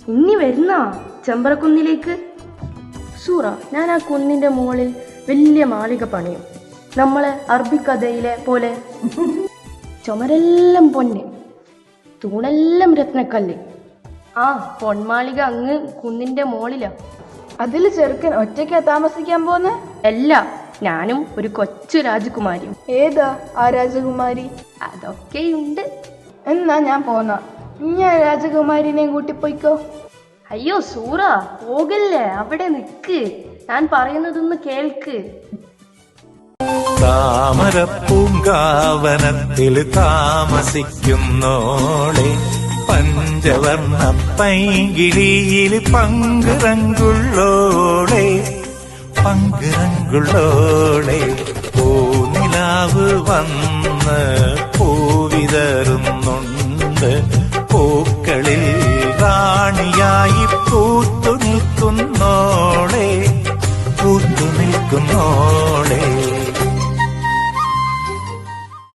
ഇനി വരുന്ന ചെമ്പറക്കുന്നിലേക്ക്? സൂറ, ഞാൻ ആ കുന്നിന്റെ മുകളിൽ വലിയ മാളിക പണിയും, നമ്മളെ അറബിക്കഥയിലെ പോലെ. ചുമരെല്ലാം പൊന്ന്, തൂണെല്ലാം രത്നക്കല്ല്. ആ പൊന്മാളിക അങ്ങ് കുന്നിന്റെ മോളിലാ. അതില് ചെറുക്കൻ ഒറ്റയ്ക്കാ താമസിക്കാൻ പോന്നെ? അല്ല, ഞാനും ഒരു കൊച്ചു രാജകുമാരിയും. ഏതാ ആ രാജകുമാരി? അതൊക്കെയുണ്ട്. എന്നാ ഞാൻ പോന്ന, ഞാൻ രാജകുമാരിനെയും കൂട്ടിപ്പോയിക്കോ. അയ്യോ സൂറ, പോകല്ലേ, അവിടെ നിക്ക്, ഞാൻ പറയുന്നതൊന്ന് കേൾക്ക്. താമരപ്പൂങ്കാവനത്തിൽ താമസിക്കുന്നോളെ, പഞ്ചവർണ്ണ പൈങ്കിളിയിൽ പങ്കുറങ്കുള്ളോളെ, പങ്കുറങ്കുള്ളോളെ. പൂനിലാവ് വന്ന് പൂവിതറുന്നുണ്ട്, പൂക്കളിൽ റാണിയായി പൂത്തു